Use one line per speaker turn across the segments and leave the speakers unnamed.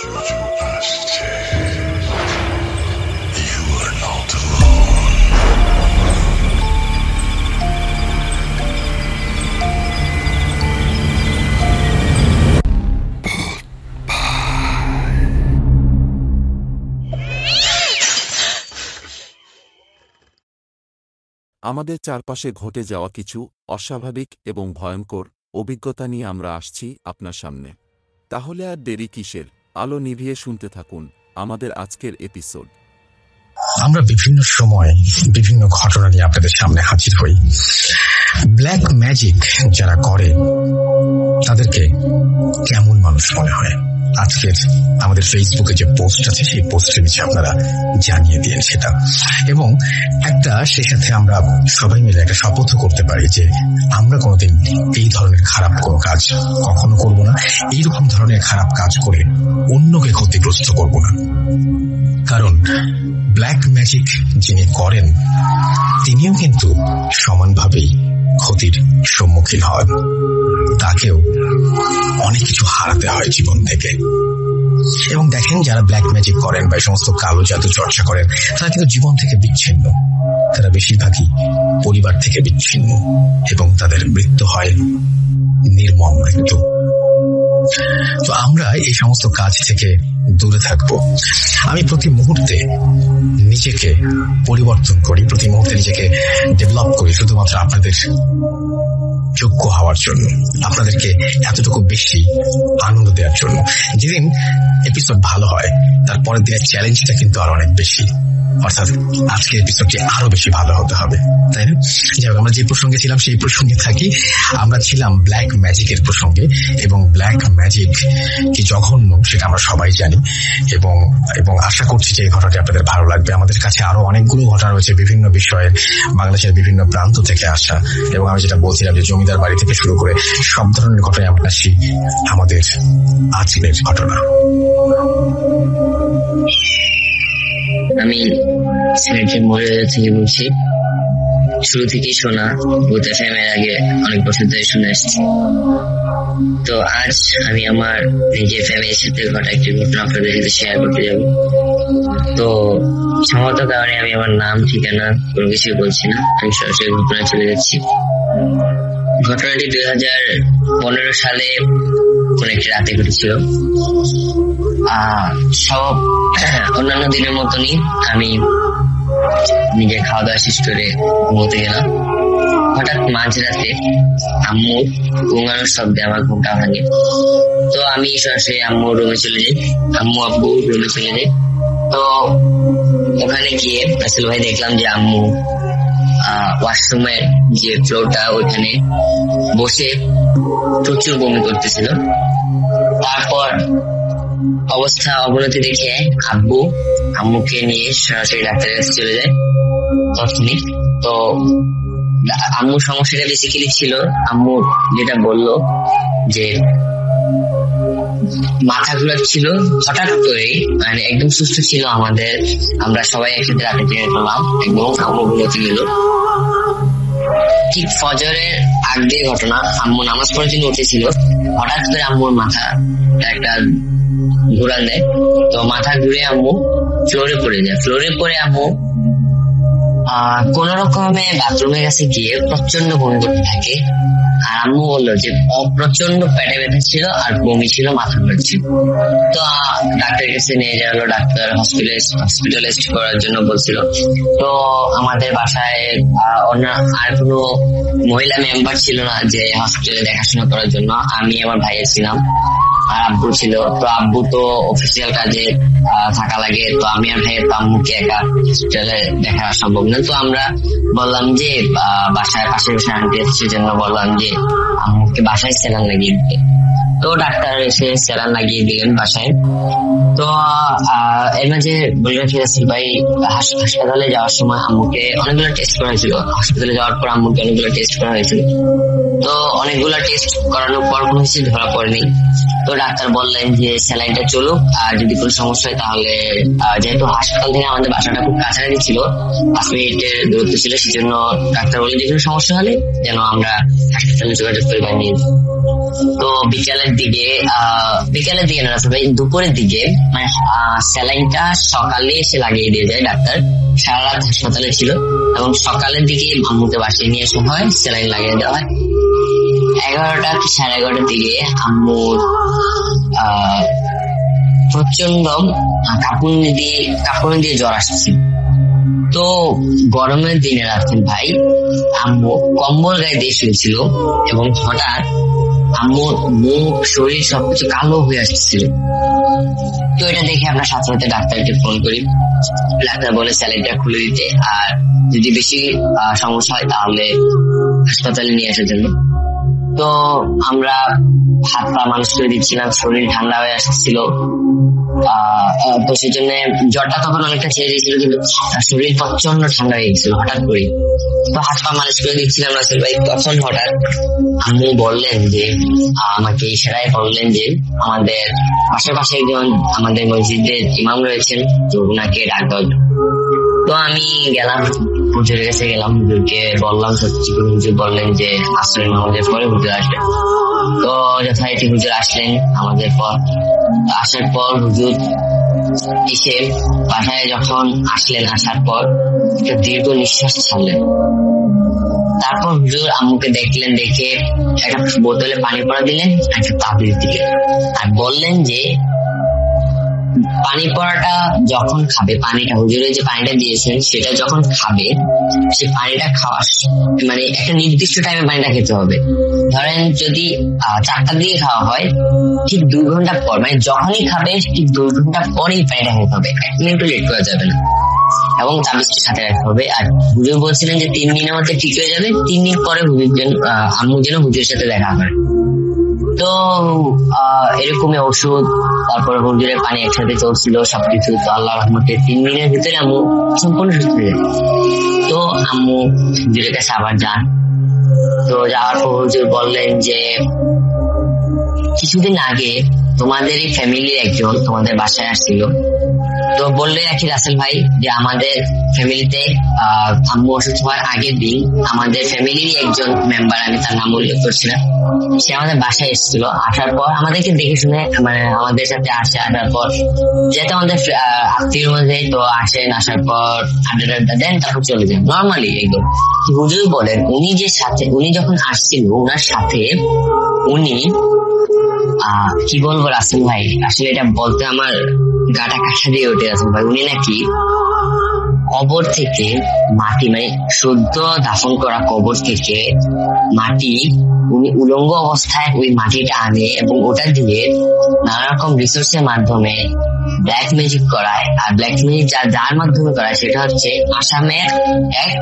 Juju আসছে। You are not alone.
আমাদের চারপাশে ঘটে যাওয়া কিছু অস্বাভাবিক এবং ভয়ঙ্কর অভিজ্ঞতা নিয়ে আমরা আসছি আপনার সামনে। তাহলে আর দেরি কিসের? আলো নিভিয়ে শুনতে থাকুন আমাদের আজকের এপিসোড।
আমরা বিভিন্ন সময় বিভিন্ন ঘটনা নিয়ে আপনাদের সামনে হাজির হই। ব্ল্যাক ম্যাজিক যারা করে তাদেরকে কেমন মানুষ মনে হয়? আজকের আমাদের ফেসবুকে যে পোস্ট আছে সেই পোস্টের নিচে আপনারা জানিয়ে দিন সেটা, এবং সেই সাথে আমরা সবাই মিলে একটা শপথ করতে পারি যে আমরা কোনোদিন এই ধরনের খারাপ কোনো কাজ কখনো করব না, এইরকম ধরনের খারাপ কাজ করে অন্যকে ক্ষতিগ্রস্ত করব না। কারণ ব্ল্যাক ম্যাজিক যিনি করেন তিনিও কিন্তু সমানভাবেই ক্ষতির সম্মুখীন হন। তাকেও অনেক কিছু হারাতে হয় জীবন থেকে। এবং দেখেন, যারা ব্ল্যাক ম্যাজিক করেন বা সমস্ত কালো জাদু চর্চা করেন তারা কিন্তু জীবন থেকে বিচ্ছিন্ন। তারা বেশিরভাগই পরিবার থেকে বিচ্ছিন্ন এবং তাদের মৃত্যু হয় নির্মম মৃত্যু। তো আমরা এই সমস্ত কাজ থেকে দূরে থাকবো। আমি প্রতি মুহূর্তে নিজেকে পরিবর্তন করি, প্রতি মুহূর্তে নিজেকে ডেভেলপ করি শুধুমাত্র আপনাদের যোগ্য হওয়ার জন্য, আপনাদেরকে এতটুকু বেশি আনন্দ দেওয়ার জন্য। যেদিন এপিসোড ভালো হয় তার পরের দিনের চ্যালেঞ্জটা কিন্তু আরো অনেক বেশি, অর্থাৎ আজকের এপিসোডটি আরো বেশি ভালো হতে হবে, তাই না? যাই হোক, আমরা যে প্রসঙ্গে ছিলাম সেই প্রসঙ্গে থাকি। আমরা ছিলাম ব্ল্যাক ম্যাজিকের প্রসঙ্গে, এবং ব্ল্যাক ম্যাজিক কি জঘন্য সেটা আমরা সবাই জানি, এবং আশা করছি যে এই ঘটনাটি আপনাদের ভালো লাগবে। আমাদের কাছে আরো অনেকগুলো ঘটনা রয়েছে বিভিন্ন বিষয়ে, বাংলাদেশের বিভিন্ন প্রান্ত থেকে আসা, এবং আমি যেটা বলছিলাম যে জমিদার বাড়ি থেকে শুরু করে সব ধরনের ঘটনায় আমরা আসি আমাদের আজকের ঘটনা।
আমি সিলেটের মহিলা থেকে বলছি। শুরু থেকেই শোনা ভূত এফএম এর আগে অনেক বছর ধরে শুনে আসছি। তো আজ আমি আমার নিজের ফ্যামিলির সাথে ঘটা একটি ঘটনা আপনাদের সাথে শেয়ার করতে যাব। তো সম্ভবত কারণে আমি আমার নাম, ঠিকানা কোনো কিছু বলছি না, আমি সরাসরি ঘটনা চলে যাচ্ছি। ঘটনাটি 2015 সালে কোন একটি রাতে ঘটেছিল। সব অন্যান্য দিনের মতনই আমি নিজে খাওয়া দাওয়া শেষ করে ঘুমোতে গেলাম। হঠাৎ মাঝরাতে আম্মুর ঘুমানোর শব্দে আমার ঘুমটা ভাঙে। তো আমি সরাসরি আম্মুর রুমে চলে যাই, আম্মু আব্বু রুমে চলে যাই। তো ওখানে গিয়ে আসলে ভাই দেখলাম যে আম্মু ওয়াশরুমের যে ফ্লোরটা ওইখানে বসে প্রচুর বমি করতেছিল। তারপর অবস্থা অবনতি দেখে আম্মুকে নিয়ে সরাসরি ডাক্তারের কাছে চলে যায় তখনই। তো আম্মুর সমস্যাটা বেসিক্যালি ছিল, আম্মু যেটা বললো যে মাথা ঘুরাচ্ছিল হঠাৎ করে, মানে একদম সুস্থ ছিল। আমরা সবাই একসাথে রাতে টেনে পেলাম, একদম আম্মু ঘুরতে গেল। ঠিক ফজরের আগে ঘটনা, আম্মু নামাজ পড়ার জন্য উঠেছিল, হঠাৎ করে আম্মুর মাথা একটা ঘুরান দেয়। তো মাথা ঘুরে আম্মু ফ্লোরে পড়ে যায়। ফ্লোরে পড়ে আম্মু কোন রকমে বাথরুমের কাছে গিয়ে প্রচন্ড বমি করতে থাকে। আর আম্মু বললো যে প্রচন্ড পেটে ব্যথা ছিল আর বমি ছিল, মাথা ঘুরছিল। তো ডাক্তারের কাছে নিয়ে যাওয়া হলো, ডাক্তার হসপিটালাইজড করার জন্য বলছিল। তো আমাদের বাসায় অন্য আর কোনো মহিলা মেম্বার ছিল না যে হসপিটালে দেখাশোনা করার জন্য। আমি আমার ভাইয়ের ছিলাম আর আব্বু ছিল। তো আব্বু তো অফিসিয়াল কাজে থাকা লাগে, তো আমি আর ভাইয়ের আম্মুকে একা হসপিটালে দেখা সম্ভব না। তো আমরা বললাম যে বাসায় পাশে আন্টি আছে, সেজন্য বললাম যে আম্মুকে বাসায় স্যালাইন লাগিয়ে দিতে। তো ডাক্তার এসে স্যালাইন লাগিয়ে দিলেন বাসায়। তো এর মাঝে বলে রাখি রাসেল ভাই, হাসপাতালে যাওয়ার সময় আম্মুকে অনেকগুলো টেস্ট করা হয়েছিল। হসপিটালে যাওয়ার পর আম্মুকে অনেকগুলো টেস্ট করা হয়েছিল। তো অনেকগুলো টেস্ট করানোর পর কোনো কিছু ধরা পড়েনি। তো ডাক্তার বললেন যে স্যালাইনটা চলুক, আর যদি কোনো সমস্যা হয় তাহলে, যেহেতু হাসপাতাল থেকে আমাদের বাসাটা খুব কাছাকাছি ছিল, 5 মিনিটের দূরত্ব ছিল, সেজন্য ডাক্তার বললেন যে কোনো সমস্যা হলে যেন আমরা হাসপাতালে যোগাযোগ করে বানিয়ে। তো বিকেলের দিকে না রাসেল ভাই, দুপুরের দিকে মানে স্যালাইনটা সকালে এসে লাগিয়ে দিয়ে যায় ডাক্তার। সারা রাত হাসপাতালে ছিল এবং সকালের দিকে আম্মুকে বাসায় নিয়ে আসা হয়, স্যালাইন লাগিয়ে দেওয়া হয়। 11টা কি 11:30টার দিকে আম্মুর প্রচন্ড কাঁপুনি দিয়ে জ্বর আসছে। তো গরমের দিনে রাসেল ভাই আম্মু কম্বল গায়ে দিয়ে শুয়েছিল এবং হঠাৎ আম্মুর মুখ, শরীর সবকিছু কালো হয়ে আসছিল। তো এটা দেখে আমরা সাথে সাথে ডাক্তারকে ফোন করি। ডাক্তার বলে স্যালাইনটা খুলে দিতে, আর যদি বেশি সমস্যা হয় তাহলে হাসপাতালে নিয়ে আসার জন্য। তো আমরা হাত পা মালিশ করে দিচ্ছিলাম, শরীর ঠান্ডা হয়ে আসছিল। তো সেই জন্য জ্বরটা তখন অনেকটা ছেড়ে দিয়েছিল, কিন্তু শরীর প্রচন্ড ঠান্ডা হয়ে গেছিল হঠাৎ করে। তো হাত পা মালিশ করে দিচ্ছিলাম রাসেল ভাই, তখন হঠাৎ আম্মু বললেন যে, আমাকে ইশারায় বললেন যে আমাদের আশেপাশে একজন আমাদের মসজিদের ইমাম রয়েছেন, তো ওনাকে ডাক দাও। তো আমি গেলাম, হুজুরের কাছে গেলাম, হুজুরকে বললাম সত্যি করে। হুজুর বললেন যে আসরের নামাজের পরে হুজুর আসবে। তো যথারীতি হুজুর আসলেন আমাদের পর। আসার পর হুজুর এসে বাসায় যখন আসলেন, আসার পর একটা দীর্ঘ নিঃশ্বাস ছাড়লেন। তারপর হুজুর আম্মুকে দেখলেন, দেখে একটা বোতলে পানি পড়া দিলেন, একটা তাবিজ দিলেন, আর বললেন যে পানি পড়াটা যখন খাবে, পানিটা হুজুরে যে পানিটা দিয়েছেন সেটা যখন খাবে, সে পানিটা খাওয়া মানে একটা নির্দিষ্ট টাইমে পানিটা খেতে হবে। ধরেন যদি 4টার দিকে খাওয়া হয়, ঠিক 2 ঘন্টা পর, মানে যখনই খাবে ঠিক 2 ঘন্টা পরেই পানিটা খেতে হবে, 1 মিনিটও লেট করা যাবে না। এবং তাবিজটা সাথে রাখতে হবে। আর হুজুর বলছিলেন যে 3 দিনের মধ্যে ঠিক হয়ে যাবে, 3 দিন পরে আম্মু যেন হুজুরের সাথে দেখা করে। তো এরকমই ওষুধ, তারপরে হুজুরের পানি একসাথে চলছিল সবকিছু। তো আল্লাহ রহমতে 3 দিনের ভিতরে আম্মু সম্পূর্ণ সুস্থ হয়ে যায়। তো আম্মু হুজুরের কাছে আবার যান। তো যাওয়ার পর হুজুর বললেন যে কিছুদিন আগে তোমাদের এই ফ্যামিলির একজন তোমাদের বাসায় আসছিল। তো বললে রাখি রাসেল ভাই যে আমাদের ফ্যামিলিতে আম্মু অসুস্থ হওয়ার আগের দিন আমাদের ফ্যামিলিরই একজন মেম্বার, আমি তার নাম উল্লেখ করছিলাম, সে আমাদের বাসায় এসেছিল। আসার পর আমাদেরকে দেখে শুনে মানে আমাদের সাথে আসে। আসার পর যেহেতু আমাদের আত্মীয়র মধ্যে, তো আসেন, আসার পর আড্ডা দেন, তারপর চলে যান নর্মালি এগুলো। হুজুর বলেন উনি যখন আসছিল, ওনার সাথে উনি কি বলবো রাসেল ভাই, আসলে এটা বলতে আমার গাটা কাঁটা দিয়ে ওঠে রাসেল ভাই। উনি নাকি কবর থেকে মাটি, মানে সদ্য দাফন করা কবর থেকে মাটি, উনি উলঙ্গ অবস্থায় ওই মাটিটা আনে এবং ওটা দিয়ে নানা রকম রিসোর্সের মাধ্যমে ব্ল্যাক ম্যাজিক করায়। আর ব্ল্যাক ম্যাজিক যার মাধ্যমে করায় সেটা হচ্ছে আসামের এক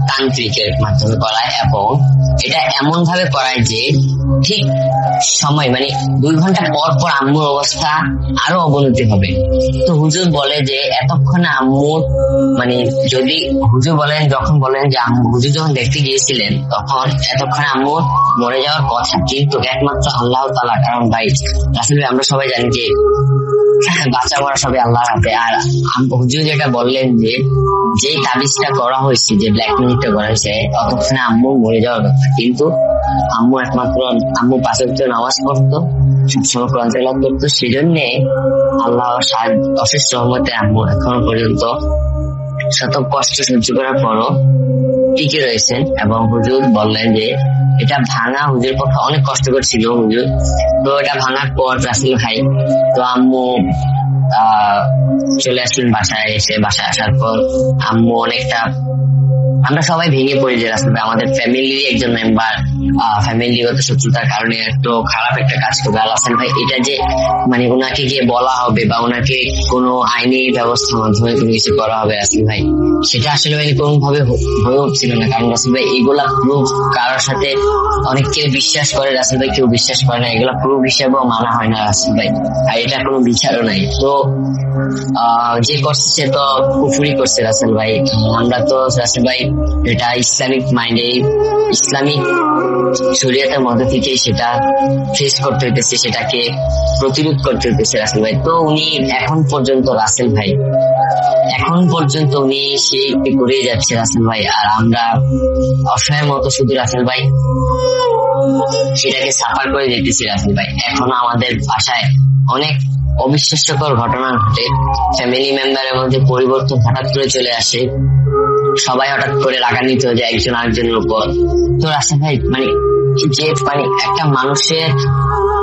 তান্ত্রিকের মাধ্যমে করায়, এবং এটা এমন ভাবে করায় যে ঠিক সময় মানে 2 ঘন্টা পর পর আম্মুর অবস্থা আরো অবনতি হবে। তো হুজুর বলে যে এতক্ষণে আম্মুর মানে যদি হুজুর বলেন, যখন বলেন যে হুজুর যখন দেখতে গিয়েছিলেন তখন এতক্ষণে আম্মুর মরে যাওয়ার কথা, কিন্তু একমাত্র আল্লাহ তাআলা। কারণ ভাই আসলে আমরা সবাই জানি যে বাচ্চা মরা সবাই আল্লাহর হাতে। আর হুজুর যেটা বললেন যে যেই তাবিজটা করা হয়েছে, যে ব্ল্যাক ম্যাজিকটা করা হয়েছে, ততক্ষণে আম্মু মরে যাওয়ার কথা, কিন্তু আম্মু 5 ওয়াক্ত নামাজ পড়তো, সবসময় কোরআন তেলাওয়াত করতো। সেই জন্য আল্লাহ অশেষ রহমতে আম্মু এখনো পর্যন্ত শত কষ্ট সহ্য করার পরও টিকে রয়েছেন। এবং হুজুর বললেন যে এটা ভাঙা হুজুর পক্ষে অনেক কষ্টকর ছিল হুজুর। তো এটা ভাঙার পর রাসেল ভাই, তো আম্মু চলে আসলেন বাসায়। বাসায় আসার পর আম্মু অনেকটা, আমরা সবাই ভেঙে পড়ি যে রাসেল ভাই আমাদের ফ্যামিলির একজন মেম্বার ফ্যামিলিগত শত্রুতার কারণে একটু খারাপ একটা কাজ করবে। রাসেল ভাই এটা যে মানে ওনাকে গিয়ে বলা হবে বা ওনাকে কোনো আইনি ব্যবস্থার মাধ্যমে কোনো কিছু করা হবে রাসেল ভাই, সেটা আসলে মানে কোন ভাবে হয়ে উঠছিল না। কারণ রাসেল ভাই এগুলা প্রুফ কারোর সাথে অনেক কেউ বিশ্বাস করে রাসেল ভাই, কেউ বিশ্বাস করে না, এগুলা প্রুফ হিসেবেও মানা হয় না রাসেল ভাই, আর এটা কোনো বিচারও নাই। তো যে করছে সে তো কুফরি করছে রাসেল ভাই। আমরা তো রাসেল ভাই এটা ইসলামিক মাইন্ডে, ইসলামিক শরীয়তের মধ্যে থেকে সেটা ফেস করতে হইতেছে, সেটাকে প্রতিরোধ করতে হইতেছে রাসেল ভাই। তো উনি এখন পর্যন্ত উনি সেই করে যাচ্ছে রাসেল ভাই, আর আমরা অসহায় মতো শুধু রাসেল ভাই সেটাকে সাফার করে যেতেছি রাসেল ভাই। এখনো আমাদের বাসায় অনেক অবিশ্বাস্যকর ঘটনা ঘটে, ফ্যামিলি মেম্বারের মধ্যে পরিবর্তন হঠাৎ করে চলে আসে, সবাই হঠাৎ করে রাগান্বিত হয়ে যায় একজন আরেকজনের উপর। তো রাসেল ভাই একটা মানুষের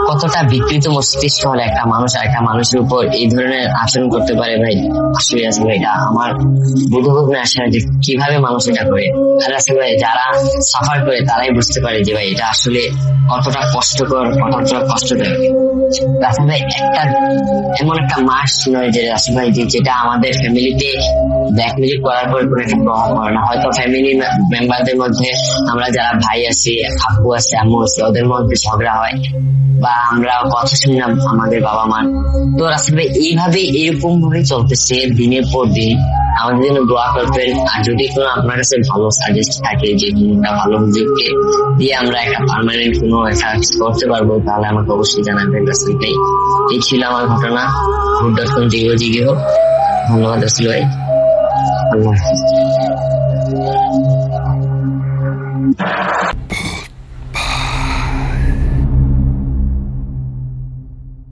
কতটা বিকৃত মস্তিষ্ক হলে একটা মানুষ আর একটা মানুষের উপর এই ধরনের আচরণ করতে পারে ভাই। আসলে রাসেল ভাই এটা আমার বোধগম্য আসে না যে কিভাবে মানুষ এটা করে। আর রাসেল ভাই যারা সাফার করে তারাই বুঝতে পারে যে ভাই এটা আসলে কতটা কষ্টকর, কতটা কষ্টদায়ক। রাসেল ভাই এমন একটা মাস নয় যে রাসেল ভাই যেটা আমাদের ফ্যামিলিতে ব্ল্যাকমেজিক করার পরে কোনো একটা প্রভাব পড়ে না। হয়তো ফ্যামিলি মেম্বারদের মধ্যে আমরা যারা ভাই আছি, আপু আছে, আম্মু আছে, ওদের মধ্যে ঝগড়া হয় বা আমরা কথা শুনি না আমাদের বাবা মা। তো রাসেল ভাই এরকম ভাবে চলতেছে দিনের পর দিন। আমাদের জন্য দোয়া করবেন, আর যদি কোনো আপনার কাছে ভালো সাজেস্ট থাকে যে কোনটা ভালো হুজুরকে দিয়ে আমরা একটা পার্মানেন্ট কোনো একটা করতে পারবো, তাহলে আমাকে অবশ্যই জানাবেন রাসেল ভাই। এই ছিল আমার ঘটনা। হুড.com জিগো। ধন্যবাদ রাসেল ভাই। আল্লাহ হাফেজ।